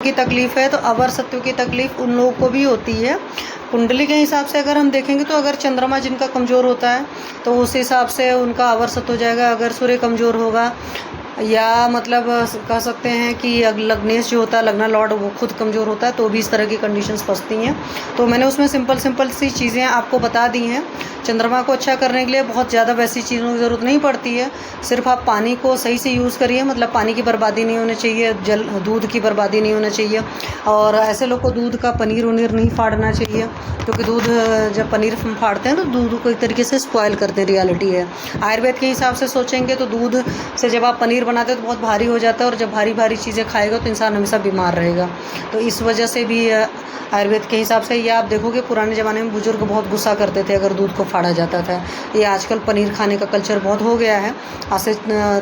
की तकलीफ़ है तो अवर सत्व की तकलीफ़ उन लोगों को भी होती है। कुंडली के हिसाब से अगर हम देखेंगे तो अगर चंद्रमा जिनका कमज़ोर होता है तो उस हिसाब से उनका अवर सत्व हो जाएगा। अगर सूर्य कमज़ोर होगा या मतलब कह सकते हैं कि लग्नेश जो होता है, लग्ना लॉर्ड, वो खुद कमज़ोर होता है तो भी इस तरह की कंडीशंस फंसती हैं। तो मैंने उसमें सिंपल सी चीज़ें आपको बता दी हैं। चंद्रमा को अच्छा करने के लिए बहुत ज़्यादा वैसी चीज़ों की ज़रूरत नहीं पड़ती है। सिर्फ आप पानी को सही से यूज़ करिए, मतलब पानी की बर्बादी नहीं होनी चाहिए, दूध की बर्बादी नहीं होनी चाहिए। और ऐसे लोग को दूध का पनीर वनीर नहीं फाड़ना चाहिए, क्योंकि दूध जब पनीर फाड़ते हैं तो दूध को एक तरीके से स्पॉयल करते हैं, रियलिटी है। आयुर्वेद के हिसाब से सोचेंगे तो दूध से जब आप पनीर बनाते हैं तो बहुत भारी हो जाता है, और जब भारी भारी चीज़ें खाएगा तो इंसान हमेशा बीमार रहेगा। तो इस वजह से भी आयुर्वेद के हिसाब से ये आप देखोगे पुराने ज़माने में बुजुर्ग बहुत गुस्सा करते थे अगर दूध को फाड़ा जाता था। ये आजकल पनीर खाने का कल्चर बहुत हो गया है। आज से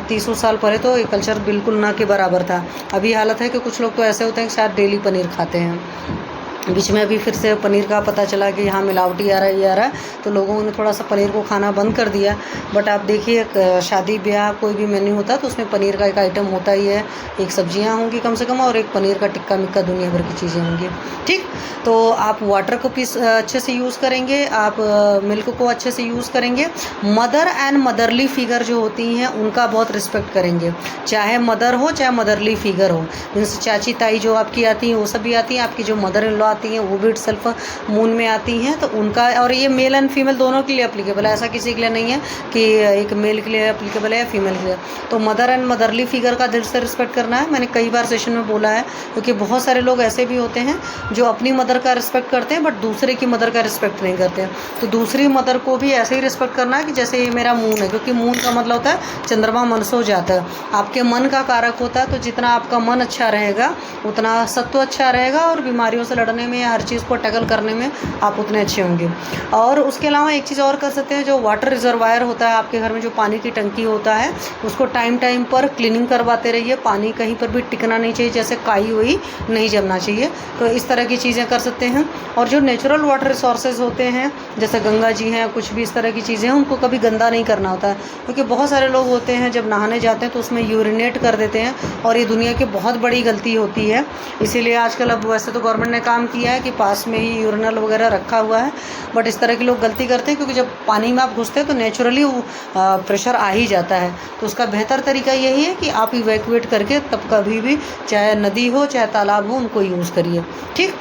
30 साल पहले तो ये कल्चर बिल्कुल ना के बराबर था। अभी हालत है कि कुछ लोग तो ऐसे होते हैं कि शायद डेली पनीर खाते हैं। बीच में अभी फिर से पनीर का पता चला कि यहाँ मिलावटी आ रहा है, ये आ रहा है, तो लोगों ने थोड़ा सा पनीर को खाना बंद कर दिया। बट आप देखिए शादी ब्याह कोई भी मेन्यू होता है तो उसमें पनीर का एक आइटम होता ही है। एक सब्जियाँ होंगी कम से कम, और एक पनीर का टिक्का मिक्का दुनिया भर की चीज़ें होंगी। ठीक, तो आप वाटर को अच्छे से यूज़ करेंगे, आप मिल्क को अच्छे से यूज़ करेंगे। मदर एंड मदरली फिगर जो होती हैं उनका बहुत रिस्पेक्ट करेंगे, चाहे मदर हो चाहे मदरली फिगर हो। जैसे चाची ताई जो आपकी आती हैं वो सब भी आती हैं, आपकी जो मदर इन लॉ आती हैं वो भी सेल्फ मून में आती हैं, तो उनका, और ये मेल एंड फीमेल दोनों के लिए एप्लीकेबल है, ऐसा किसी के लिए नहीं है कि एक मेल के लिए एप्लीकेबल है या फीमेल के लिए। तो मदर एंड मदरली फिगर का दिल से रिस्पेक्ट करना है। मैंने कई बार सेशन में बोला है, क्योंकि बहुत सारे लोग ऐसे भी होते हैं जो अपनी मदर का रिस्पेक्ट करते हैं बट दूसरे की मदर का रिस्पेक्ट नहीं करते हैं। तो दूसरी मदर को भी ऐसे ही रिस्पेक्ट करना है कि जैसे ये मेरा मून है, क्योंकि मून का मतलब होता है चंद्रमा मन से हो जाता है, आपके मन का कारक होता है। तो जितना आपका मन अच्छा रहेगा उतना सत्व अच्छा रहेगा, और बीमारियों से लड़ने में या हर चीज़ को टैकल करने में आप उतने अच्छे होंगे। और उसके अलावा एक चीज़ और कर सकते हैं, जो वाटर रिजर्वायर होता है आपके घर में, जो पानी की टंकी होता है, उसको टाइम टाइम पर क्लीनिंग करवाते रहिए। पानी कहीं पर भी टिकना नहीं चाहिए, जैसे काई हुई नहीं जमना चाहिए। तो इस तरह की चीज़ें कर सकते हैं। और जो नेचुरल वाटर रिसोर्सेज होते हैं जैसे गंगा जी हैं, कुछ भी इस तरह की चीज़ें हैं, उनको कभी गंदा नहीं करना होता है, क्योंकि बहुत सारे लोग होते हैं जब नहाने जाते हैं तो उसमें यूरिनेट कर देते हैं, और ये दुनिया की बहुत बड़ी गलती होती है। इसीलिए आजकल, अब वैसे तो गवर्नमेंट ने काम किया है कि पास में ही यूरिनल वगैरह रखा हुआ है, बट इस तरह के लोग गलती करते हैं, क्योंकि जब पानी में आप घुसते हैं तो नेचुरली वो प्रेशर आ ही जाता है। तो उसका बेहतर तरीका यही है कि आप इवैक्यूएट करके तब कभी भी, चाहे नदी हो चाहे तालाब हो, उनको यूज़ करिए। ठीक,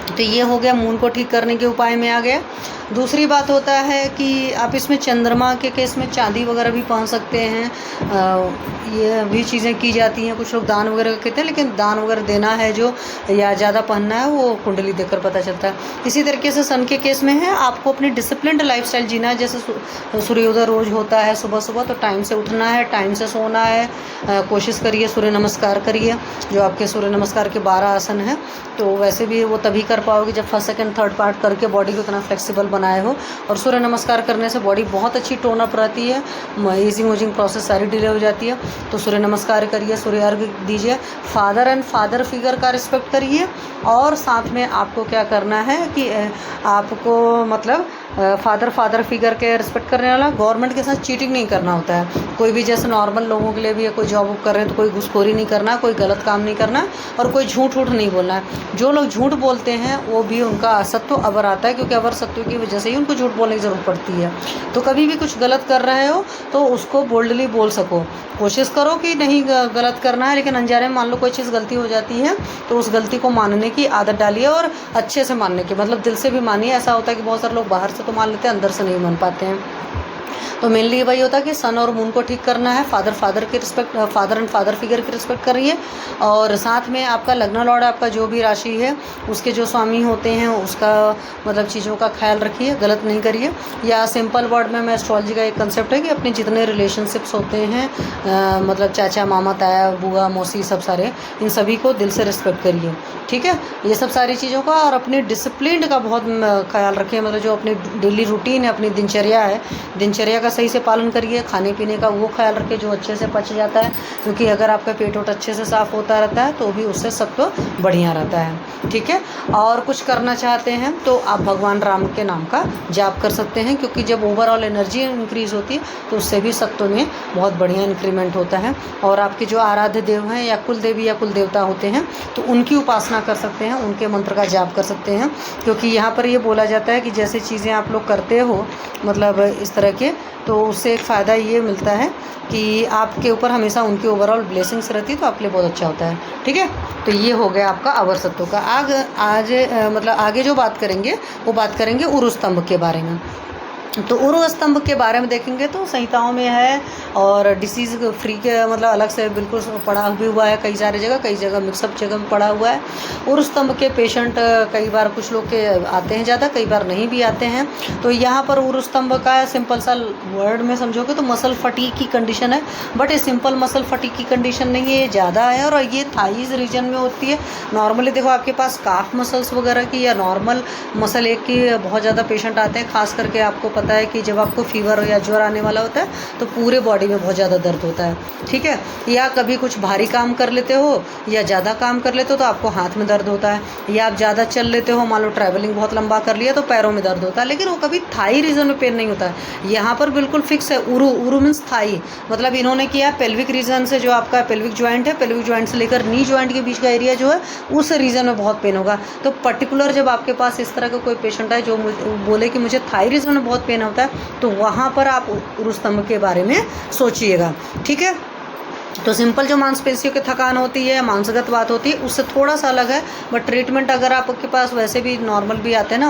तो ये हो गया मून को ठीक करने के उपाय में आ गया। दूसरी बात होता है कि आप इसमें चंद्रमा के केस में चांदी वगैरह भी पहन सकते हैं। ये भी चीज़ें की जाती हैं। कुछ लोग दान वगैरह कहते हैं, लेकिन दान वगैरह देना है जो, या ज़्यादा पहनना है, वो कुंडली देखकर पता चलता है। इसी तरीके से सन के केस में है, आपको अपनी डिसिप्लिन्ड लाइफस्टाइल जीना है। जैसे सूर्योदय रोज़ होता है सुबह सुबह, तो टाइम से उठना है, टाइम से सोना है। कोशिश करिए सूर्य नमस्कार करिए, जो आपके सूर्य नमस्कार के 12 आसन हैं, तो वैसे भी वो तभी कर पाओगे जब फर्स्ट सेकंड थर्ड पार्ट करके बॉडी को इतना फ्लेक्सिबल बनाए हो। और सूर्य नमस्कार करने से बॉडी बहुत अच्छी टोन अप रहती है, ईजिंग वोजिंग प्रोसेस सारी डिले हो जाती है। तो सूर्य नमस्कार करिए, सूर्य अर्घ दीजिए, फादर एंड फादर फिगर का रिस्पेक्ट करिए। और साथ में आपको क्या करना है कि आपको मतलब फादर फिगर के रिस्पेक्ट करने वाला, गवर्नमेंट के साथ चीटिंग नहीं करना होता है। कोई भी जैसे नॉर्मल लोगों के लिए भी है, कोई जॉब कर रहे हैं तो कोई घूसखोरी नहीं करना, कोई गलत काम नहीं करना, और कोई झूठ नहीं बोलना है। जो लोग झूठ बोलते हैं वो भी उनका असत्व अवर आता है, क्योंकि अवर सत्व की वजह से ही उनको झूठ बोलने की ज़रूरत पड़ती है। तो कभी भी कुछ गलत कर रहे हो तो उसको बोल्डली बोल सको। कोशिश करो कि नहीं गलत करना है, लेकिन अनजाने में मान लो कोई चीज़ गलती हो जाती है तो उस गलती को मानने की आदत डालिए, और अच्छे से मानने की, मतलब दिल से भी मानिए। ऐसा होता है कि बहुत सारे लोग बाहर से तो मान लेते हैं, अंदर से नहीं मान पाते हैं। तो मेनली वही होता है कि सन और मून को ठीक करना है। फादर की respect, father and father figure की रिस्पेक्ट करिए। और साथ में आपका लग्न लॉर्ड, आपका जो भी राशि है उसके जो स्वामी होते हैं उसका मतलब चीज़ों का ख्याल रखिए, गलत नहीं करिए। या सिंपल वर्ड में मैं एस्ट्रोलॉजी का एक कंसेप्ट है कि अपने जितने रिलेशनशिप्स होते हैं, मतलब चाचा मामा ताया बुआ मौसी सब सारे, इन सभी को दिल से रिस्पेक्ट करिए। ठीक है, ये सब सारी चीज़ों का, और अपनी डिसिप्लिन का बहुत ख्याल रखें। मतलब जो अपनी डेली रूटीन है, अपनी दिनचर्या है, दिनचर्या का सही से पालन करिए, खाने पीने का वो ख्याल रखिए जो अच्छे से पच जाता है, क्योंकि अगर आपका पेट वोट अच्छे से साफ़ होता रहता है तो भी उससे सब तो बढ़िया रहता है। ठीक है, और कुछ करना चाहते हैं तो आप भगवान राम के नाम का जाप कर सकते हैं, क्योंकि जब ओवरऑल एनर्जी इंक्रीज़ होती है तो उससे भी सत्व में बहुत बढ़िया इंक्रीमेंट होता है। और आपके जो आराध्य देव हैं या कुल देवी या कुल देवता होते हैं तो उनकी उपासना कर सकते हैं, उनके मंत्र का जाप कर सकते हैं, क्योंकि यहाँ पर ये बोला जाता है कि जैसे चीज़ें आप लोग करते हो मतलब इस तरह के, तो उससे एक फ़ायदा ये मिलता है कि आपके ऊपर हमेशा उनकी ओवरऑल ब्लेसिंग्स रहती है, तो आपके लिए बहुत अच्छा होता है। ठीक है, तो ये हो गया आपका अवर सत्व का। मतलब आगे जो बात करेंगे वो बात करेंगे उरु स्तंभ के बारे में। तो उरु स्तंभ के बारे में देखेंगे तो संहिताओं में है, और डिसीज़ फ्री के मतलब अलग से बिल्कुल पड़ा भी हुआ है, कई जगह मिक्सअप जगह में पड़ा हुआ है। उरु स्तंभ के पेशेंट कई बार कुछ लोग के आते हैं ज़्यादा, कई बार नहीं भी आते हैं। तो यहाँ पर उरु स्तंभ का सिंपल सा वर्ड में समझोगे तो मसल फटीग की कंडीशन है, बट ये सिंपल मसल फटीग की कंडीशन नहीं है, ये ज़्यादा है और ये थाइज रीजन में होती है। नॉर्मली देखो आपके पास काफ मसल्स वगैरह की या नॉर्मल मसल एक की बहुत ज़्यादा पेशेंट आते हैं, खास करके आपको पता है कि जब आपको फीवर या ज्वर आने वाला होता है तो पूरे बॉडी में बहुत ज़्यादा दर्द होता है। ठीक है, या कभी कुछ भारी काम कर लेते हो या ज़्यादा काम कर लेते हो तो आपको हाथ में दर्द होता है, या आप ज़्यादा चल लेते हो, मान लो ट्रैवलिंग बहुत लंबा कर लिया तो पैरों में दर्द होता है, लेकिन वो कभी थाई रीजन में पेन नहीं होता है। यहाँ पर बिल्कुल फिक्स है, उरु मीन्स थाई, मतलब इन्होंने किया पेल्विक रीजन से, जो आपका पेल्विक ज्वाइंट है, पेल्विक ज्वाइंट से लेकर नी ज्वाइंट के बीच का एरिया जो है उस रीजन में बहुत पेन होगा। तो पर्टिकुलर जब आपके पास इस तरह का कोई पेशेंट है जो बोले कि मुझे थाई रीजन में बहुत पेन होता है, तो वहाँ पर आप उरु स्तंभ के बारे में सोचिएगा। ठीक है, तो सिंपल जो मांसपेशियों की थकान होती है, मांसगत बात होती है, उससे थोड़ा सा अलग है। बट ट्रीटमेंट अगर आपके पास वैसे भी नॉर्मल भी आते हैं ना,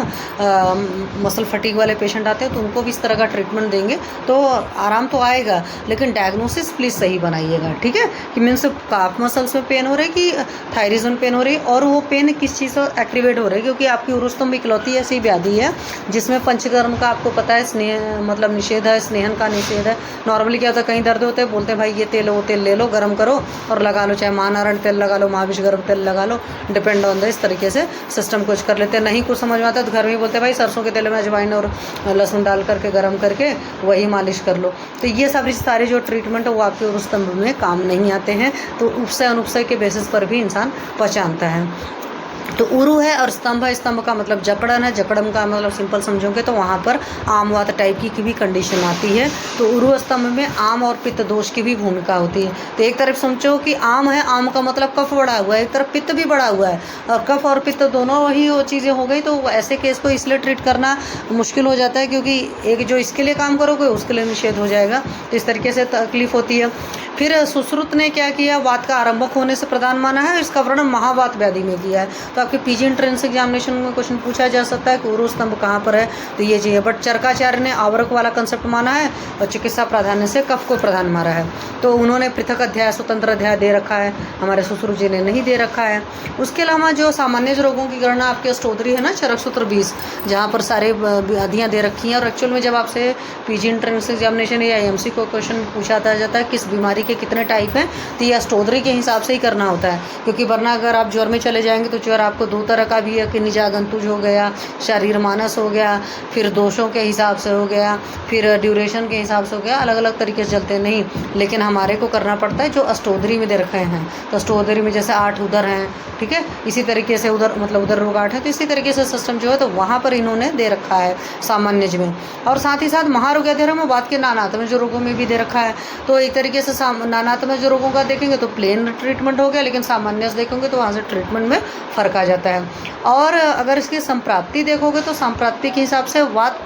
मसल फटीग वाले पेशेंट आते हैं, तो उनको भी इस तरह का ट्रीटमेंट देंगे तो आराम तो आएगा, लेकिन डायग्नोसिस प्लीज़ सही बनाइएगा। ठीक है, कि मीन्स काफ मसल्स में पेन हो रही है कि थायरिज में पेन हो रही है, और वो पेन किस चीज़ से एक्टिवेट हो रही है, क्योंकि आपकी उरु स्तंभ इकलौती ऐसी व्याधि है जिसमें पंचकर्म का आपको पता है स्नेह मतलब निषेध है, स्नेहन का निषेध है। नॉर्मली क्या होता है, कहीं दर्द होते हैं, बोलते हैं भाई ये तेल वो तेल ले लो, गरम करो और लगा लो, चाहे महानारायण तेल लगा लो, महाविष गरम तेल लगा लो, डिपेंड ऑन द इस तरीके से सिस्टम कुछ कर लेते हैं। नहीं कुछ समझ में आता तो घर में ही बोलते हैं भाई सरसों के तेल में अजवाइन और लहसुन डाल करके गरम करके वही मालिश कर लो। तो ये सब सारे जो ट्रीटमेंट है वो आपके उरु स्तंभ में काम नहीं आते हैं, तो उपसय अनुपसय के बेसिस पर भी इंसान पहचानता है। तो उरु है और स्तंभ है, स्तंभ का मतलब जकड़न है, जकड़न का मतलब सिंपल समझोगे तो वहाँ पर आमवात टाइप की भी कंडीशन आती है। तो उरु स्तंभ में आम और पित्त दोष की भी भूमिका होती है। तो एक तरफ समझो कि आम है, आम का मतलब कफ बढ़ा हुआ है, एक तरफ पित्त भी बढ़ा हुआ है, और कफ और पित्त दोनों वही वो चीज़ें हो गई, तो ऐसे केस को इसलिए ट्रीट करना मुश्किल हो जाता है, क्योंकि एक जो इसके लिए काम करोगे उसके लिए निषेध हो जाएगा, तो इस तरीके से तकलीफ होती है। फिर सुश्रुत ने क्या किया, वात का आरंभक होने से प्रधान माना है, इसका वर्णन महावात व्याधि में किया है। तो आपके पीजी एंट्रेंस एग्जामिनेशन में क्वेश्चन पूछा जा सकता है कि उरु स्तंभ कहाँ पर है, तो ये चाहिए। बट चरकाचार्य ने आवरक वाला कंसेप्ट माना है और चिकित्सा प्राधान्य से कफ को प्रधान माना है, तो उन्होंने पृथक अध्याय स्वतंत्र अध्याय दे रखा है, हमारे सुश्रुत जी ने नहीं दे रखा है। उसके अलावा जो सामान्य रोगों की गणना आपके अष्टोदरी है ना, चरक सूत्र 20, जहाँ पर सारे व्याधियाँ दे रखी हैं, और एक्चुअल में जब आपसे पीजी एंट्रेंस एग्जामिनेशन या एमसी को क्वेश्चन पूछा जाता है किस बीमारी के कितने टाइप हैं, तो ये अष्टोदरी के हिसाब से ही करना होता है, क्योंकि वरना अगर आप ज्वर में चले जाएंगे तो ज्वर आपको दो तरह का भी है कि निजागंतुज हो गया, शरीर मानस हो गया, फिर दोषों के हिसाब से हो गया, फिर ड्यूरेशन के हिसाब से हो गया, अलग अलग तरीके से चलते नहीं। लेकिन हमारे को करना पड़ता है जो अष्टोदरी में दे रखे हैं, तो अष्टोदरी में जैसे 8 उदर हैं, ठीक है, इसी तरीके से उधर मतलब उधर रोग 8 है, तो इसी तरीके से सिस्टम जो है तो वहाँ पर इन्होंने दे रखा है सामान्य में। और साथ ही साथ महारोग्याधर्म में बात के नानात्मक जो रोगों में भी दे रखा है, तो एक तरीके से नानात्मक जो रोगों का देखेंगे तो प्लेन ट्रीटमेंट हो गया, लेकिन सामान्य से देखेंगे तो वहाँ से ट्रीटमेंट में फ़र्क आ जाता है। और अगर इसकी संप्राप्ति देखोगे तो संप्राप्ति के हिसाब से वात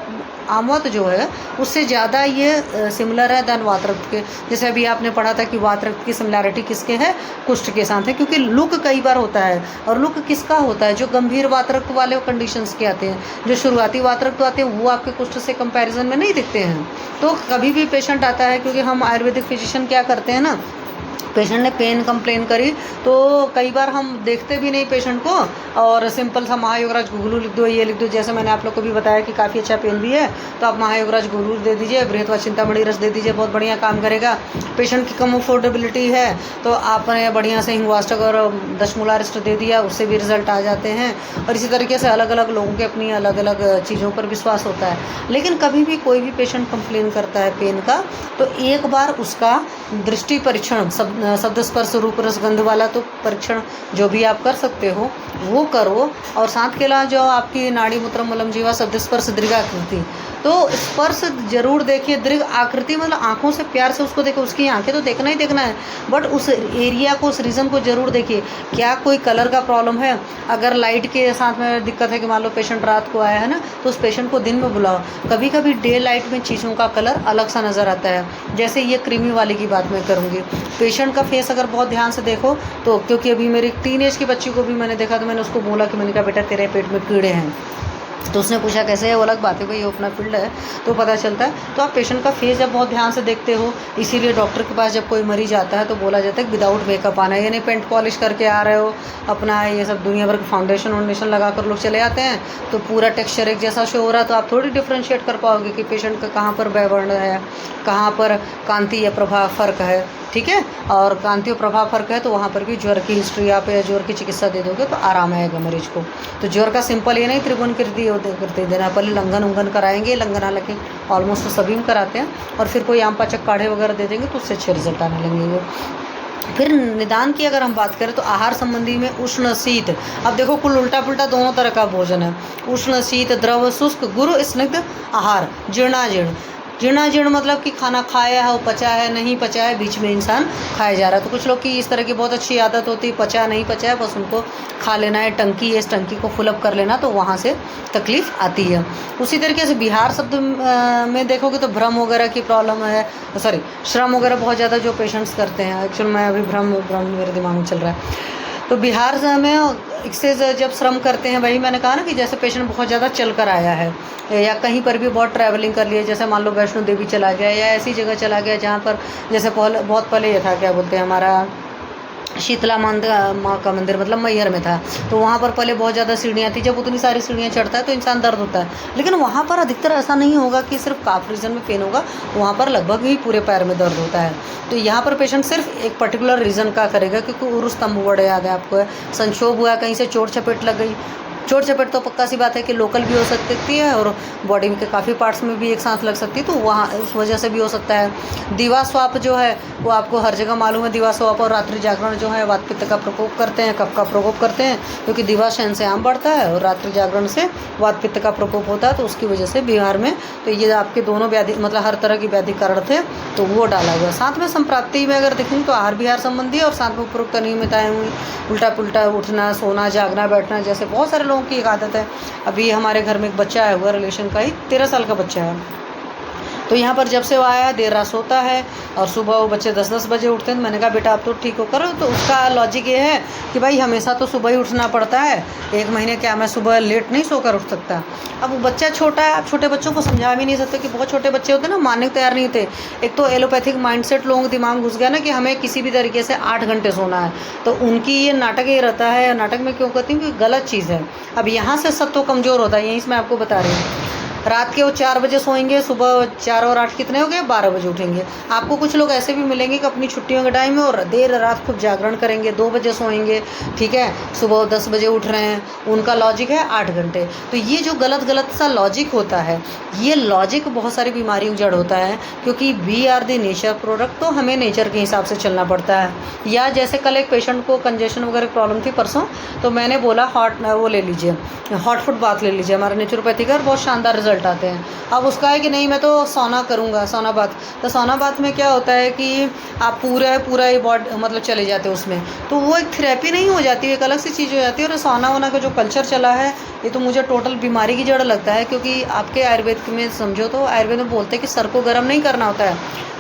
आमवत जो है उससे ज़्यादा ये सिमिलर है दैन वात रक्त के। जैसे अभी आपने पढ़ा था कि वात रक्त की सिमिलैरिटी किसके है, कुष्ठ के साथ है, क्योंकि लुक कई बार होता है, और लुक किसका होता है, जो गंभीर वात रक्त वाले कंडीशंस के आते हैं। जो शुरुआती वात रक्त आते हैं वो आपके कुष्ठ से कंपैरिजन में नहीं दिखते हैं। तो कभी भी पेशेंट आता है, क्योंकि हम आयुर्वेदिक फिजिशियन क्या करते हैं ना, पेशेंट ने पेन कंप्लेन करी तो कई बार हम देखते भी नहीं पेशेंट को और सिंपल सा महायोगराज घुघुलू लिख दो, ये लिख दो। जैसे मैंने आप लोग को भी बताया कि काफ़ी अच्छा पेन भी है तो आप महायोगराज घुघुलू दे दीजिए, बृहत चिंतामणि रस दे दीजिए, बहुत बढ़िया काम करेगा। पेशेंट की कम अफोर्डेबिलिटी है तो आपने बढ़िया से हिंगवास्टक और दशमूलारिस्ट दे दिया, उससे भी रिजल्ट आ जाते हैं। और इसी तरीके से अलग अलग लोगों के अपनी अलग अलग चीज़ों पर विश्वास होता है। लेकिन कभी भी कोई भी पेशेंट कंप्लेन करता है पेन का तो एक बार उसका दृष्टि परीक्षण, शब्द स्पर्श रूप रसगंध वाला तो परीक्षण जो भी आप कर सकते हो वो करो। और साथ के अलावा जो आपकी नाड़ी मूत्र मलम जीवा शब्द स्पर्श दीर्घ आकृति, तो स्पर्श जरूर देखिए। दीर्घ आकृति मतलब आंखों से प्यार से उसको देखो, उसकी आंखें तो देखना ही देखना है, बट उस एरिया को, उस रीजन को जरूर देखिए। क्या कोई कलर का प्रॉब्लम है? अगर लाइट के साथ में दिक्कत है कि मान लो पेशेंट रात को आया है ना, तो उस पेशेंट को दिन में बुलाओ। कभी कभी डे लाइट में चीज़ों का कलर अलग सा नज़र आता है। जैसे ये क्रीमी वाले की बात मैं करूँगी, पेशेंट का फेस अगर बहुत ध्यान से देखो तो, क्योंकि अभी मेरी टीनेज की बच्ची को भी मैंने देखा तो मैंने उसको बोला कि मैंने कहा बेटा तेरे पेट में कीड़े हैं, तो उसने पूछा कैसे है, वो अलग बात है भाई, ये अपना फील्ड है तो पता चलता है। तो आप पेशेंट का फेस जब बहुत ध्यान से देखते हो, इसीलिए डॉक्टर के पास जब कोई मरीज आता है तो बोला जाता है कि विदाउट मेकअप आना है, यानी पेंट पॉलिश करके आ रहे हो, अपना ये सब दुनिया भर फाउंडेशन वाउंडेशन लगा कर लोग चले आते हैं तो पूरा टेक्सचर एक जैसा शो हो रहा है, तो आप थोड़ी डिफ्रेंशिएट कर पाओगे कि पेशेंट का कहाँ पर वैवर्ण है, कहाँ पर कांति या प्रभाव फ़र्क है, ठीक है। और कांति और प्रभाव फर्क है तो वहाँ पर भी ज्वर की हिस्ट्री आप या ज्वर की चिकित्सा दे दोगे तो आराम आएगा मरीज को। तो ज्वर का सिंपल ये नहीं त्रिभुवन कृति करते देना, पहले लंघन उंगन कराएंगे, लंघन हालांकि ऑलमोस्ट सभी में कराते हैं, और फिर कोई आम पाचक काढ़े वगैरह दे देंगे तो उससे अच्छे रिजल्ट आने लगेंगे। फिर निदान की अगर हम बात करें तो आहार संबंधी में उष्ण शीत, अब देखो कुल उल्टा पुल्टा दोनों तरह का भोजन है। उष्ण शीत, द्रव, शुष्क, गुरु स्निग्ध आहार, जीर्णाजीर्ण। जीर्णाजीर्ण मतलब कि खाना खाया है, पचा है, नहीं पचा है, बीच में इंसान खाया जा रहा है। तो कुछ लोग की इस तरह की बहुत अच्छी आदत होती है, पचा नहीं पचा है बस उनको खा लेना है, टंकी है इस टंकी को फुलअप कर लेना, तो वहाँ से तकलीफ आती है। उसी तरीके से बिहार शब्द में देखोगे तो भ्रम वगैरह की प्रॉब्लम है, सॉरी श्रम वगैरह बहुत ज़्यादा जो पेशेंट्स करते हैं। एक्चुअल में अभी भ्रम मेरे दिमाग में चल रहा है। तो बिहार में एक्सेस जब श्रम करते हैं, वही मैंने कहा ना कि जैसे पेशेंट बहुत ज़्यादा चल कर आया है या कहीं पर भी बहुत ट्रैवलिंग कर लिया, जैसे मान लो वैष्णो देवी चला गया या ऐसी जगह चला गया जहाँ पर जैसे बहुत पहले ये था, क्या बोलते हैं, हमारा शीतला माँ का मंदिर मतलब मैहर में था, तो वहाँ पर पहले बहुत ज़्यादा सीढ़ियाँ थी। जब उतनी सारी सीढ़ियाँ चढ़ता है तो इंसान दर्द होता है, लेकिन वहाँ पर अधिकतर ऐसा नहीं होगा कि सिर्फ काफ रीजन में पेन होगा, वहाँ पर लगभग ही पूरे पैर में दर्द होता है। तो यहाँ पर पेशेंट सिर्फ एक पर्टिकुलर रीज़न का करेगा, क्योंकि उरुस स्तंभ बड़े याद है आपको, संक्षोभ हुआ, कहीं से चोट चपेट लग गई। चोट चपेट तो पक्का सी बात है कि लोकल भी हो सकती है और बॉडी के काफ़ी पार्ट्स में भी एक साथ लग सकती है, तो वहाँ उस वजह से भी हो सकता है। दीवा स्वाप जो है वो आपको हर जगह मालूम है, दीवा स्वाप और रात्रि जागरण जो है वात पित्त का प्रकोप करते हैं, कफ का प्रकोप करते हैं, क्योंकि दीवा शयन से आम बढ़ता है और रात्रि जागरण से वात पित्त का प्रकोप होता है, तो उसकी वजह से बिहार में तो ये आपके दोनों व्याधि मतलब हर तरह की व्याधि कारण थे, तो वो डाला हुआ। साथ में संप्राप्ति में अगर देखें तो आहार विहार संबंधी और साथ में उपरोक्त अनियमितताएं हुई, उल्टा पुल्टा उठना, सोना, जागना, बैठना, जैसे बहुत सारे लोगों की एक आदत है। अभी हमारे घर में एक बच्चा आया हुआ रिलेशन का ही 13 साल का बच्चा है, तो यहाँ पर जब से वो आया देर रात सोता है और सुबह वो बच्चे 10-10 बजे उठते हैं। मैंने कहा बेटा आप तो ठीक हो करो, तो उसका लॉजिक ये है कि भाई हमेशा तो सुबह ही उठना पड़ता है, एक महीने क्या मैं सुबह लेट नहीं सोकर उठ सकता। अब वो बच्चा छोटा है, आप छोटे बच्चों को समझा भी नहीं सकते कि बहुत छोटे बच्चे होते हैं ना, मानने को तैयार नहीं होते। एक तो एलोपैथिक माइंडसेट लोगों के दिमाग घुस गया ना कि हमें किसी भी तरीके से 8 घंटे सोना है, तो उनकी ये नाटक ये रहता है। नाटक में क्यों कहती हूँ कि गलत चीज़ है। अब यहाँ से सत्व कमज़ोर होता है, यहीं से मैं आपको बता रही हूँ। रात के वो 4 बजे सोएंगे, सुबह 4 और 8 कितने हो गए, 12 बजे उठेंगे। आपको कुछ लोग ऐसे भी मिलेंगे कि अपनी छुट्टियों के टाइम में और देर रात खूब जागरण करेंगे, 2 बजे सोएंगे, ठीक है, सुबह 10 बजे उठ रहे हैं, उनका लॉजिक है 8 घंटे। तो ये जो गलत सा लॉजिक होता है, ये लॉजिक बहुत सारी बीमारियों जड़ होता है, क्योंकि we are the nature product, तो हमें नेचर के हिसाब से चलना पड़ता है। या जैसे कल एक पेशेंट को कंजेशन वगैरह प्रॉब्लम थी परसों, तो मैंने बोला हॉट वो ले लीजिए, हॉट फुट बाथ ले लीजिए, हमारा नेचुरोपैथी का बहुत शानदार रिजल्ट आते हैं। अब उसका है कि नहीं मैं तो सौना करूँगा, सौना बाथ। तो सौना बाथ में क्या होता है कि आप पूरा ये बॉडी मतलब चले जाते हो उसमें, तो वो एक थेरेपी नहीं हो जाती है, एक अलग सी चीज़ हो जाती है। और सौना वोना का जो कल्चर चला है, ये तो मुझे टोटल बीमारी की जड़ लगता है। क्योंकि आपके आयुर्वेद में समझो तो आयुर्वेद में बोलते हैं कि सर को गर्म नहीं करना होता है,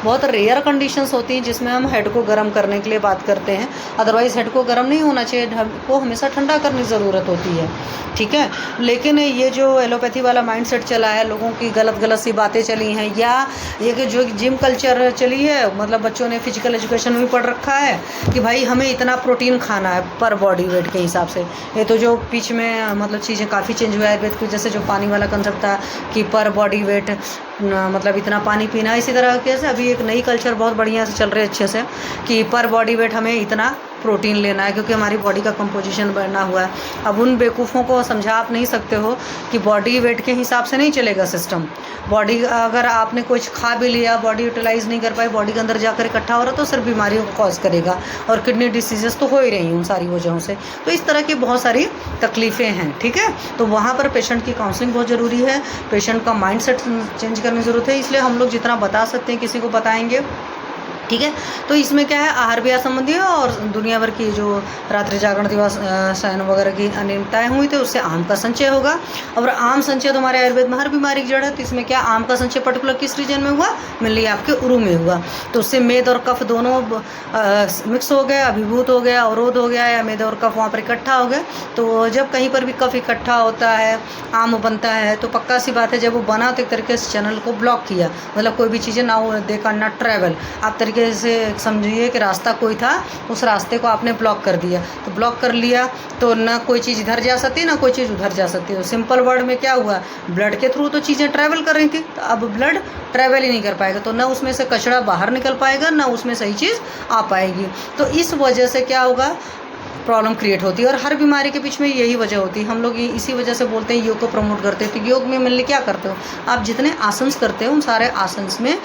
बहुत रेयर कंडीशंस होती हैं जिसमें हम हेड को गर्म करने के लिए बात करते हैं, अदरवाइज़ हेड को गर्म नहीं होना चाहिए, हेड को हमेशा ठंडा करने की ज़रूरत होती है, ठीक है। लेकिन ये जो एलोपैथी वाला माइंडसेट चला है, लोगों की गलत गलत सी बातें चली हैं, या ये कि जो जिम कल्चर चली है, मतलब बच्चों ने फिजिकल एजुकेशन में भी पढ़ रखा है कि भाई हमें इतना प्रोटीन खाना है पर बॉडी वेट के हिसाब से। ये तो जो बीच में मतलब चीज़ें काफ़ी चेंज हुआ है आयुर्वेद की, जैसे जो पानी वाला कंसेप्ट था कि पर बॉडी वेट मतलब इतना पानी पीना, इसी तरह के से अभी एक नई कल्चर बहुत बढ़िया से चल रही है अच्छे से कि पर बॉडी वेट हमें इतना प्रोटीन लेना है, क्योंकि हमारी बॉडी का कंपोजिशन बढ़ना हुआ है। अब उन बेवकूफ़ों को समझा आप नहीं सकते हो कि बॉडी वेट के हिसाब से नहीं चलेगा सिस्टम। बॉडी अगर आपने कुछ खा भी लिया, बॉडी यूटिलाइज़ नहीं कर पाई, बॉडी के अंदर जाकर इकट्ठा हो रहा तो सिर्फ बीमारियों को कॉज करेगा, और किडनी डिसीजेस तो हो ही रही हैं उन सारी वजहों से। तो इस तरह की बहुत सारी तकलीफ़ें हैं, ठीक है। तो वहाँ पर पेशेंट की काउंसलिंग बहुत ज़रूरी है, पेशेंट का माइंड सेट चेंज करने की ज़रूरत है, इसलिए हम लोग जितना बता सकते हैं किसी को बताएंगे, ठीक है। तो इसमें क्या है, आहार विहार संबंधी है, और दुनिया भर की जो रात्रि जागरण दिवस शयन वगैरह की अनियमितताएँ हुई तो उससे आम का संचय होगा। और आम संचय तो हमारे आयुर्वेद में हर बीमारी की जड़ है, तो इसमें क्या आम का संचय पर्टिकुलर किस रीजन में हुआ, मेनली आपके उरु में हुआ। तो उससे मेद और कफ दोनों मिक्स हो गया, अभिभूत हो गया, अवरोध हो गया, या मेद और कफ वहाँ पर इकट्ठा हो गया। तो जब कहीं पर भी कफ इकट्ठा होता है, आम बनता है, तो पक्का सी बात है जब वो बना तो एक तरीके से चैनल को ब्लॉक किया, मतलब कोई भी चीज़ें ना दे कैन नॉट ट्रैवल, आप तरीके से समझिए कि रास्ता कोई था, उस रास्ते को आपने ब्लॉक कर दिया। तो ब्लॉक कर लिया तो ना कोई चीज़ इधर जा सकती है, ना कोई चीज़ उधर जा सकती है। तो सिंपल वर्ड में क्या हुआ, ब्लड के थ्रू तो चीज़ें ट्रैवल कर रही थी, तो अब ब्लड ट्रैवल ही नहीं कर पाएगा, तो ना उसमें से कचरा बाहर निकल पाएगा, ना उसमें सही चीज़ आ पाएगी। तो इस वजह से क्या होगा, प्रॉब्लम क्रिएट होती है। और हर बीमारी के बीच में यही वजह होती है। हम लोग इसी वजह से बोलते हैं योग को प्रमोट करते हैं। तो योग में मेनली क्या करते हो आप, जितने आसन्स करते हो उन सारे आसन्स में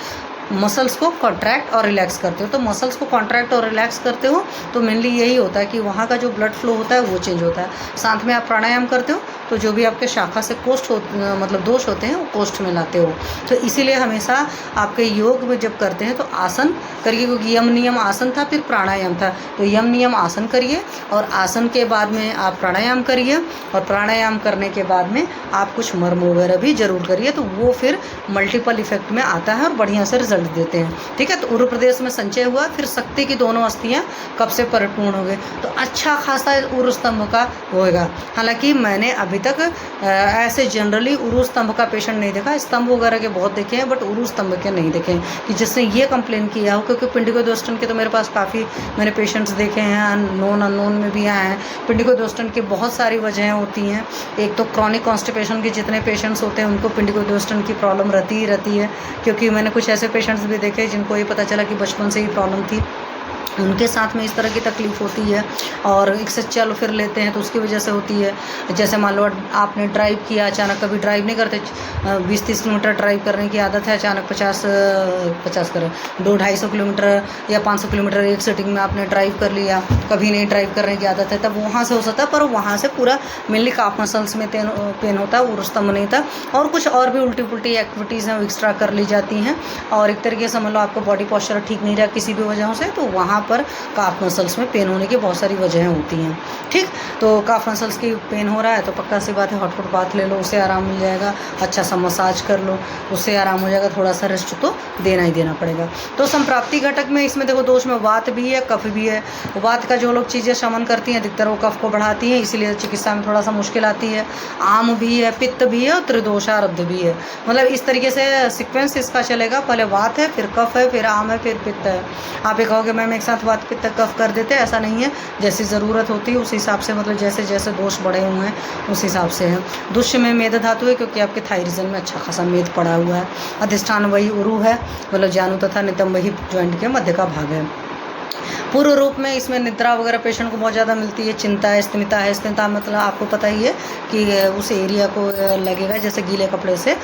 मसल्स को कॉन्ट्रैक्ट और रिलैक्स करते हो। तो मसल्स को कॉन्ट्रैक्ट और रिलैक्स करते हो तो मेनली यही होता है कि वहाँ का जो ब्लड फ्लो होता है वो चेंज होता है। साथ में आप प्राणायाम करते हो तो जो भी आपके शाखा से कोष्ठ मतलब दोष होते हैं वो कोष्ठ में लाते हो। तो इसीलिए हमेशा आपके योग में जब करते हैं तो आसन करिए, क्योंकि यम नियम आसन था, फिर प्राणायाम था। तो यम नियम आसन करिए, और आसन के बाद में आप प्राणायाम करिए, और प्राणायाम करने के बाद में आप कुछ मर्म वगैरह भी जरूर करिए। तो वो फिर मल्टीपल इफेक्ट में आता है और बढ़िया से रिजल्ट देते हैं, ठीक है। तो उरु प्रदेश में संचय हुआ, फिर शक्ति की दोनों अस्थियां कब से परिपूर्ण हो गए, तो अच्छा खासा उरु स्तंभ का होएगा। हालांकि मैंने अभी तक ऐसे जनरली उरु स्तंभ का पेशेंट नहीं देखा, स्तंभ वगैरह के बहुत देखे हैं बट उरु स्तंभ के नहीं देखे हैं कि जिसने ये कंप्लेन किया हो। क्योंकि पिंडिकोदोष्टन के तो मेरे पास काफ़ी मैंने पेशेंट्स देखे हैं, नॉन अननोन में भी आए हैं। पिंडिकोदोष्टन की बहुत सारी वजहें होती हैं। एक तो क्रॉनिक कॉन्स्टिपेशन के जितने पेशेंट्स होते हैं उनको पिंडिकोदोष्टन की प्रॉब्लम रहती ही रहती है, क्योंकि मैंने कुछ ऐसे पेशेंट्स भी देखे जिनको ये पता चला कि बचपन से ही प्रॉब्लम थी, उनके साथ में इस तरह की तकलीफ़ होती है। और एक से चल फिर लेते हैं तो उसकी वजह से होती है। जैसे मान लो आपने ड्राइव किया, अचानक कभी ड्राइव नहीं करते, 20-30 किलोमीटर ड्राइव करने की आदत है, अचानक 50 करें 200-250 किलोमीटर या 500 किलोमीटर एक सिटिंग में आपने ड्राइव कर लिया, कभी नहीं ड्राइव करने की आदत है, तब वहाँ से हो सकता है। पर वहाँ से पूरा मेनली काफ मसल्स में पेन होता है, उरु स्तंभ नहीं था। और कुछ और भी उल्टी पुल्टी एक्टिविटीज़ हैं वो एक्स्ट्रा कर ली जाती हैं, और एक तरीके से समझ लो आपका बॉडी पोस्चर ठीक नहीं रहा किसी भी वजहों से, तो वहाँ पर काफ मसल्स में पेन होने की बहुत सारी वजहें होती हैं, ठीक। तो काफ मसल्स की पेन हो रहा है तो पक्का सी बात है हॉट बाथ ले लो, उससे आराम मिल जाएगा। अच्छा सा मसाज कर लो, उससे आराम हो जाएगा। थोड़ा सा रेस्ट तो देना ही देना पड़ेगा। तो संप्राप्ति घटक में इसमें देखो दोष में वात भी है, कफ भी है। वात का जो लोग चीज़ें शमन करती हैं अधिकतर वो कफ को बढ़ाती हैं, इसीलिए चिकित्सा में थोड़ा सा मुश्किल आती है। आम भी है, पित्त भी है और त्रिदोषारब्ध भी है। मतलब इस तरीके से सीक्वेंस इसका चलेगा, पहले वात है, फिर कफ है, फिर आम है, फिर पित्त है। आप ये कहोगे मैम एक साथ वात पित्त कफ कर देते हैं, ऐसा नहीं है। जैसी ज़रूरत होती है उस हिसाब से, मतलब जैसे जैसे दोष बढ़े हुए हैं उस हिसाब से है। दुष्य में मेद धातु है क्योंकि आपके थाई रीजन में अच्छा खासा मेद पड़ा हुआ है। अधिष्ठान वही उरु है, मतलब जानू तथा नितंब वही ज्वाइंट के मध्य का भाग है। पूर्व रूप में इसमें निद्रा वगैरह पेशेंट को बहुत ज़्यादा मिलती है। चिंता है, स्थिमिता है। स्थिमिता मतलब आपको पता ही है कि उस एरिया को लगेगा जैसे गीले कपड़े से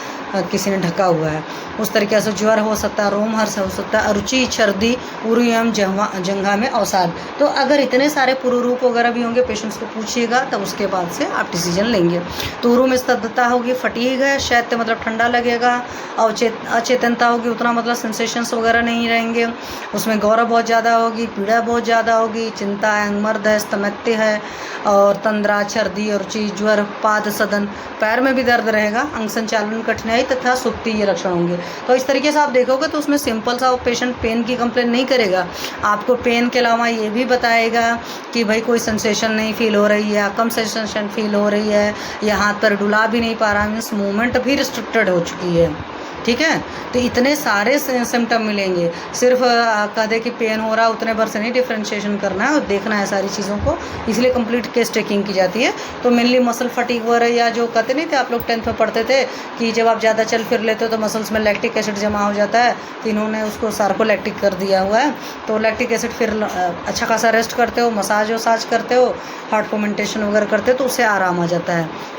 किसी ने ढका हुआ है, उस तरीके से ज्वर हो सकता है, रोमहर्ष हो सकता है, अरुचि, छर्दी, उरु एवं जंघा में अवसाद। तो अगर इतने सारे पूर्व रूप वगैरह भी होंगे पेशेंट्स को पूछिएगा तब उसके बाद से आप डिसीजन लेंगे। तो उरु में स्तब्धता होगी, फटीग है, शैत्य मतलब ठंडा लगेगा, अचेतनता होगी, उतना मतलब सेंसेशंस वगैरह नहीं रहेंगे, उसमें गौरव बहुत ज़्यादा होगी, पीड़ा भय बहुत ज़्यादा होगी, चिंता है, अंगमर्द है, स्तमत्य है, और तंद्रा, छर्दी, रुचि, ज्वर, पाद सदन, पैर में भी दर्द रहेगा, अंग संचालन कठिनाई तथा सुक्ति, ये लक्षण होंगे। तो इस तरीके से आप देखोगे तो उसमें सिंपल सा पेशेंट पेन की कंप्लेन नहीं करेगा, आपको पेन के अलावा ये भी बताएगा कि भाई कोई सेंसेशन नहीं फील हो रही है, कम सेंसेशन फील हो रही है, या हाथ पर डुला भी नहीं पा रहा, मीन्स मूवमेंट भी रिस्ट्रिक्टेड हो चुकी है। ठीक है, तो इतने सारे सिम्टम मिलेंगे। सिर्फ कह दे कि पेन हो रहा है उतने भर से नहीं डिफ्रेंशिएशन करना है और देखना है सारी चीज़ों को, इसलिए कंप्लीट केस टेकिंग की जाती है। तो मेनली मसल फटीग वगैरह, या जो कहते नहीं थे आप लोग 10th में पढ़ते थे कि जब आप ज़्यादा चल फिर लेते हो तो मसल्स में लैक्टिक एसिड जमा हो जाता है, तो इन्होंने उसको सार्कोलैक्टिक कर दिया हुआ है। तो लैक्टिक एसिड फिर अच्छा खासा रेस्ट करते हो, मसाज वसाज करते हो, हार्ट फोमेंटेशन वगैरह करते हो तो उससे आराम आ जाता है।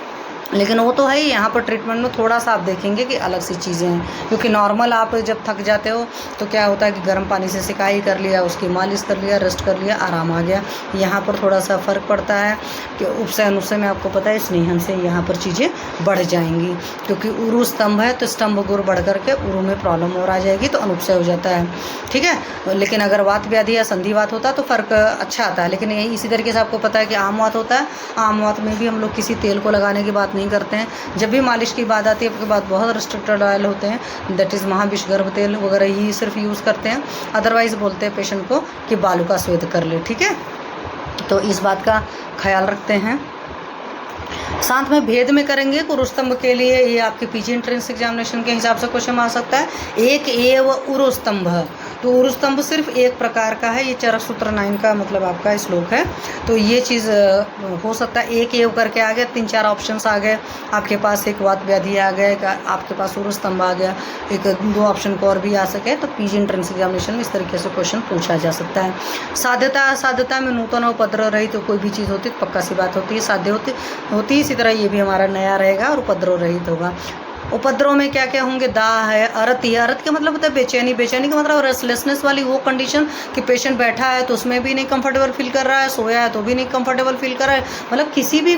लेकिन वो तो है ही, यहाँ पर ट्रीटमेंट में थोड़ा सा आप देखेंगे कि अलग सी चीज़ें हैं, क्योंकि नॉर्मल आप जब थक जाते हो तो क्या होता है कि गर्म पानी से सिकाई कर लिया, उसकी मालिश कर लिया, रेस्ट कर लिया, आराम आ गया। यहाँ पर थोड़ा सा फ़र्क पड़ता है कि उपसे अनुसे में आपको पता है स्नेहन से यहाँ पर चीज़ें बढ़ जाएंगी, क्योंकि उरु स्तंभ है तो स्तंभ गुर बढ़ करके उरु में प्रॉब्लम और आ जाएगी तो अनुपसय हो जाता है। ठीक है, लेकिन अगर वात व्याधि या संधिवात होता है तो फ़र्क अच्छा आता है। लेकिन यही इसी तरीके से आपको पता है कि आम वात होता है, आम वात में भी हम लोग किसी तेल को लगाने की बात नहीं करते हैं। जब भी मालिश की बात आती है आपके पास बहुत रिस्ट्रिक्टेड ऑयल होते हैं, दैट इज़ महाविषगर्भ तेल वगैरह ही सिर्फ यूज़ करते हैं। अदरवाइज़ बोलते हैं पेशेंट को कि बालू का स्वेद कर ले। ठीक है, तो इस बात का ख्याल रखते हैं। साथ में भेद में करेंगे कुरुस्तंभ के लिए, ये आपके पीजी एंट्रेंस एग्जामिनेशन के हिसाब से क्वेश्चन आ सकता है। एक एव उरुस्तंभ, तो उरुस्तंभ सिर्फ एक प्रकार का है, ये चरक सूत्र 9 का मतलब आपका श्लोक है। तो ये चीज़ हो सकता है, एक एव करके आ गया, 3-4 ऑप्शंस आ गए आपके पास, एक वात व्याधि आ गया, आपके पास उरुस्तंभ आ गया, एक 2 ऑप्शन को और भी आ सके। तो पीजी एंट्रेंस एग्जामिनेशन में इस तरीके से क्वेश्चन पूछा जा सकता है। साध्यता असाध्यता में नूतन उपद्रव रही तो कोई भी चीज़ होती तो पक्का सी बात होती है, साध्य होती इसी तरह ये भी हमारा नया रहेगा और उपद्रव रहित होगा। उपद्रव में क्या क्या होंगे, दाह है, अरति, अरत का मतलब होता है बेचैनी, बेचैनी का मतलब रेस्टलेसनेस वाली वो कंडीशन कि पेशेंट बैठा है तो उसमें भी नहीं कंफर्टेबल फील कर रहा है, सोया है तो भी नहीं कंफर्टेबल फील कर रहा है, मतलब किसी भी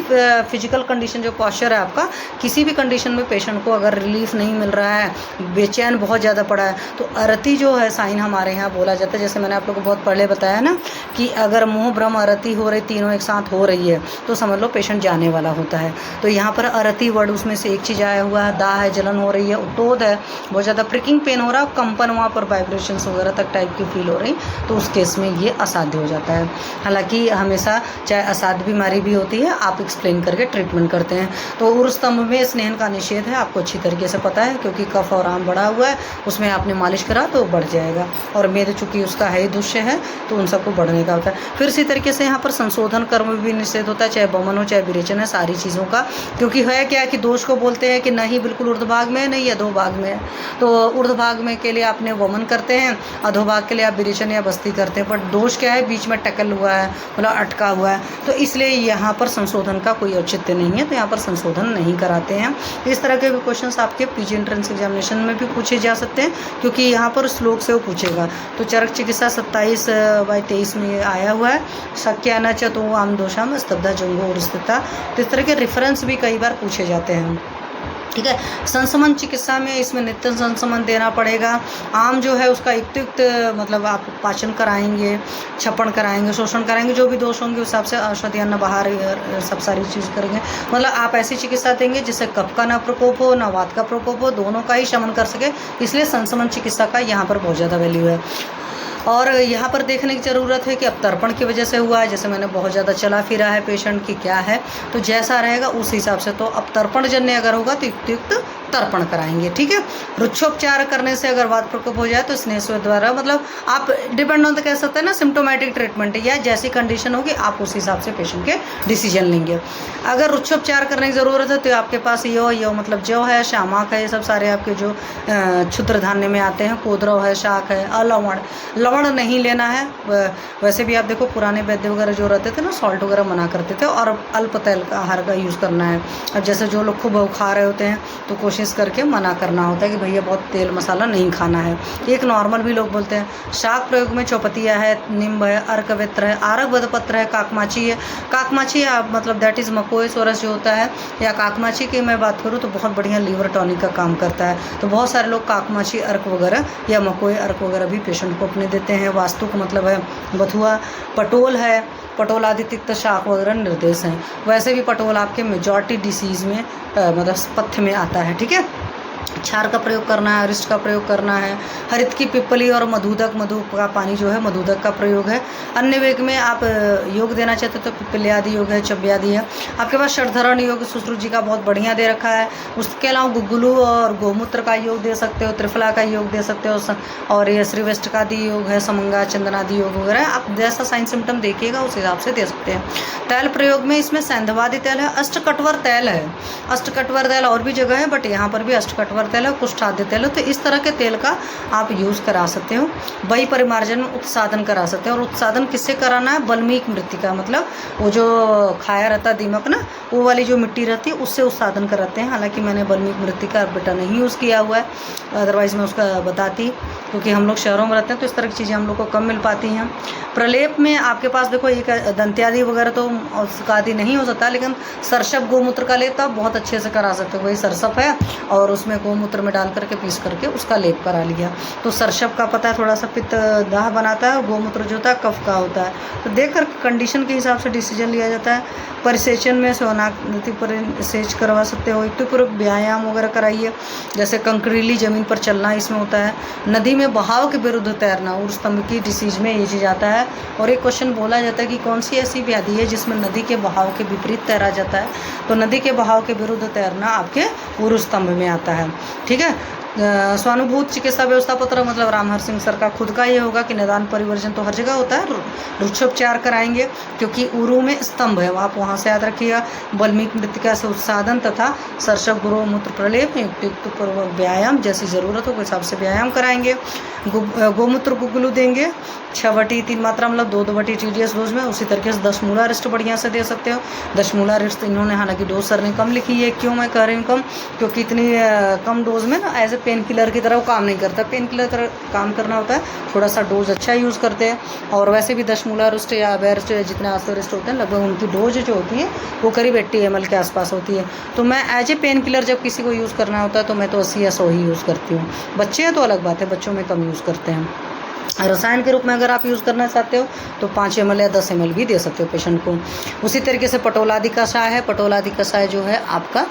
फिजिकल कंडीशन जो पॉस्चर है आपका, किसी भी कंडीशन में पेशेंट को अगर रिलीफ नहीं मिल रहा है, बेचैन बहुत ज़्यादा पड़ा है, तो अरति जो है साइन हमारे यहाँ बोला जाता है। जैसे मैंने आप लोग को बहुत पहले बताया ना कि अगर मुँह भ्रम अरति हो रही, तीनों एक साथ हो रही है तो समझ लो पेशेंट जाने वाला होता है। तो यहाँ पर अरति वर्ड उसमें से एक चीज़ आया हुआ है, दाह है, जलन हो रही है, उद्दोध है, बहुत ज़्यादा प्रिकिंग पेन हो रहा है, कंपन वहाँ पर वाइब्रेशंस वगैरह तक टाइप की फील हो रही, तो उस केस में ये असाध्य हो जाता है। हालांकि हमेशा चाहे असाध्य बीमारी भी होती है, आप एक्सप्लेन करके ट्रीटमेंट करते हैं। तो उरुस्तंभ में स्नेहन का निषेध है, आपको अच्छी तरीके से पता है, क्योंकि कफ और आम बढ़ा हुआ है, उसमें आपने मालिश करा तो बढ़ जाएगा, और मेद चूँकि उसका है दुष्य है तो उन सबको बढ़ने का होता है। फिर इसी तरीके से यहाँ पर संशोधन कर्म भी निषेध होता है, चाहे बमन हो चाहे विरेचन है, सारी चीज़ों का, क्योंकि है क्या कि दोष को बोलते हैं कि नहीं बिल्कुल ऊर्ध्वभाग में नहीं या 2 भाग में है, तो ऊर्ध्वभाग में के लिए आपने वमन करते हैं, अधोभाग के लिए आप विरेचन या बस्ती करते हैं, बट दोष क्या है, बीच में टकल हुआ है, मतलब अटका हुआ है, तो इसलिए यहाँ पर संशोधन का कोई औचित्य नहीं है, तो यहाँ पर संशोधन नहीं कराते हैं। इस तरह के भी क्वेश्चंस आपके पीजी एंट्रेंस एग्जामिनेशन में भी पूछे जा सकते हैं, क्योंकि यहाँ पर श्लोक से वो पूछेगा। तो चरक चिकित्सा 27/23 में आया हुआ है, शक्या न च तो आम दोषा में स्तब्धा जंगो स्थिता, तो इस तरह के रेफरेंस भी कई बार पूछे जाते हैं। ठीक है, संसमन चिकित्सा में इसमें नित्य संसमन देना पड़ेगा। आम जो है उसका युक्त मतलब आप पाचन कराएंगे, छपन कराएंगे, शोषण कराएंगे, जो भी दोष होंगे उस हिसाब से औषधि अन्न बाहर सब सारी चीज़ करेंगे। मतलब आप ऐसी चिकित्सा देंगे जिससे कफ का ना प्रकोप हो ना वात का प्रकोप हो, दोनों का ही शमन कर सके, इसलिए संसमन चिकित्सा का यहाँ पर बहुत ज़्यादा वैल्यू है। और यहाँ पर देखने की ज़रूरत है कि अब तर्पण की वजह से हुआ है, जैसे मैंने बहुत ज़्यादा चला फिरा है पेशेंट की क्या है, तो जैसा रहेगा उस हिसाब से, तो अब तर्पण जन्य अगर होगा तो युक्त तर्पण कराएंगे। ठीक है, रुक्षोपचार करने से अगर वात प्रकोप हो जाए तो स्नेह द्वारा, मतलब आप डिपेंड ऑन कह सकते हैं ना सिम्टोमेटिक ट्रीटमेंट, या जैसी कंडीशन होगी आप उस हिसाब से पेशेंट के डिसीजन लेंगे। अगर रुक्षोपचार करने की ज़रूरत है तो आपके पास यो मतलब जौ है, शामक है, ये सब सारे आपके जो क्षुद्र धान्य में आते हैं, कोदरव है, शाक है, अलवण, लवण नहीं लेना है। वैसे भी आप देखो पुराने वैद्य वगैरह जो रहते थे ना, सॉल्ट वगैरह मना करते थे, और अल्प तेल का आहार का यूज़ करना है। अब जैसे जो लोग खूब खा रहे होते हैं तो कोशिश कोशिश करके मना करना होता है कि भैया बहुत तेल मसाला नहीं खाना है। एक नॉर्मल भी लोग बोलते हैं। शाक प्रयोग में चौपतिया है, नींब है, अर्कवेत्र है, आरक बदपत्र है, काकमाची है। काकमाची मतलब दैट इज़ मकोई सोरस जो होता है, या काकमाची की मैं बात करूँ तो बहुत बढ़िया लीवर टॉनिक का काम करता है। तो बहुत सारे लोग काकमाची अर्क वगैरह या मकोई अर्क वगैरह भी पेशेंट को अपने देते हैं। वास्तु का मतलब है बथुआ। पटोल है, पटोल आदि तिक्त शाक वगैरह निर्देश हैं। वैसे भी पटोल आपके मेजॉरिटी डिसीज़ में मतलब पथ्य में आता है। ठीक है, क्षार का प्रयोग करना है, अरिष्ट का प्रयोग करना है, हरित की पिप्पली और मधुदक, मधु का पानी जो है मधुदक का प्रयोग है। अन्य वेग में आप योग देना चाहते हो तो पिप्पल्यादि योग है, चव्यादि है। आपके पास षडधरण योग सुश्रुत जी का बहुत बढ़िया दे रखा है। उसके अलावा गुग्गुलू और गोमूत्र का योग दे सकते हो, त्रिफला का योग दे सकते हो, और ये श्रीवेष्टकादि योग है, समंगा चंदनादि योग वगैरह। आप जैसा साइन सिम्टम देखिएगा उस हिसाब से दे सकते हैं। तैल प्रयोग में इसमें सैंधवादी तैल है, अष्टकटवर तैल है। अष्टकटवर तैल और भी जगह है बट यहाँ पर भी अष्टकटवर तेल है, कुष्ठाद्य तेल है। तो इस तरह के तेल का आप यूज़ करा सकते हो। वही परिमार्जन में उत्सादन करा सकते हैं। और उत्सादन किससे कराना है? बल्मीक मृत्तिका, मतलब वो जो खाया रहता है दीमक ना, वो वाली जो मिट्टी रहती है उससे उत्सादन कराते हैं। हालांकि मैंने बल्मीक मृत्तिका बेटा नहीं यूज़ किया हुआ है, अदरवाइज़ मैं उसका बताती, क्योंकि हम लोग शहरों में रहते हैं तो इस तरह की चीज़ें हम लोग को कम मिल पाती हैं। प्रलेप में आपके पास देखो एक दंत्यादि वगैरह तो उसका नहीं हो सकता, लेकिन सरसप गोमूत्र का लेप तो आप बहुत अच्छे से करा सकते हो। वही सरसप है और उसमें गोमूत्र में डाल करके पीस करके उसका लेप करा लिया। तो सरसप का पता है थोड़ा सा पित्त दाह बनाता है, और गोमूत्र जो होता है कफ का होता है। तो देख कर कंडीशन के हिसाब से डिसीजन लिया जाता है। परिसेचन में सोनाग्नि पर सेच करवा सकते हो। युक्तिपूर्वक व्यायाम वगैरह कराइए, जैसे कंकरीली ज़मीन पर चलना इसमें होता है। नदी में बहाव के विरुद्ध तैरना, ऊर्ध्व स्तंभ की डिसीज में ये चीज़ आता है। और एक क्वेश्चन बोला जाता है कि कौन सी ऐसी व्याधि है जिसमें नदी के बहाव के विपरीत तैरा जाता है? तो नदी के बहाव के विरुद्ध तैरना आपके ऊर्ध्व स्तंभ में आता है। ठीक है, स्वानुभूत चिकित्सा व्यवस्था पत्र मतलब रामहर सिंह सर का खुद का ये होगा कि निदान परिवर्जन तो हर जगह होता है, रुक्षोपचार कराएंगे क्योंकि उरु में स्तंभ है, आप वहाँ से याद रखिएगा। बल्मीक मृत्तिका से उत्सादन तथा सरसप गोमूत्र प्रलेप में युक्तिपूर्वक व्यायाम, जैसी ज़रूरत हो उस हिसाब से व्यायाम कराएंगे। गोमूत्र गुग्गुलू देंगे 6/3 मात्रा मतलब 2/2 TDS डोज में। उसी तरीके से 10 मूला रिस्ट बढ़िया से दे सकते हो। 10 मूला रिस्ट इन्होंने हालांकि डोज सर ने कम लिखी है। क्यों मैं कह रही हूँ कम? क्योंकि इतनी कम डोज में ना एज ए पेन किलर की तरह वो काम नहीं करता। पेन किलर की तरह काम करना होता है, थोड़ा सा डोज अच्छा यूज़ करते हैं। और वैसे भी 10 मूला रिस्ट या बेरस्ट जितने आस्ते रिस्ट होते हैं लगभग उनकी डोज जो होती है वो करीब 80 ml के आसपास होती है। तो मैं एज ए पेन किलर जब किसी को यूज़ करना होता है तो मैं तो 80 या 100 ही यूज़ करती हूँ। बच्चे हैं तो अलग बात है, बच्चों में कम यूज़ करते हैं। रसायन के रूप में अगर आप यूज़ करना चाहते हो तो 5 ml या 10 ml भी दे सकते हो पेशेंट को। उसी तरीके से पटोलादि कषाय है। पटोलादि कषाय जो है आपका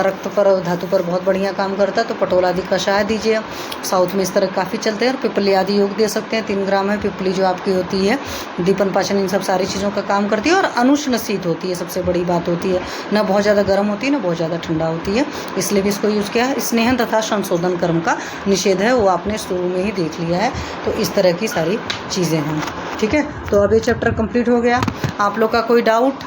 रक्त पर, धातु पर बहुत बढ़िया काम करता है, तो पटोलादि कषाय दीजिए। साउथ में इस तरह काफ़ी चलते हैं। और पिपली आदि योग दे सकते हैं, 3 ग्राम है। पिपली जो आपकी होती है दीपन पाचन इन सब सारी चीज़ों का काम करती है। और अनुष्ण शीत होती है, सबसे बड़ी बात होती है, ना बहुत ज़्यादा गर्म होती है ना बहुत ज़्यादा ठंडा होती है, इसलिए भी इसको यूज़ किया है। स्नेहन तथा संशोधन कर्म का निषेध है, वो आपने शुरू में ही देख लिया है। तो इस तरह की सारी चीज़ें हैं। ठीक है, तो अब ये चैप्टर कंप्लीट हो गया। आप लोग का कोई डाउट?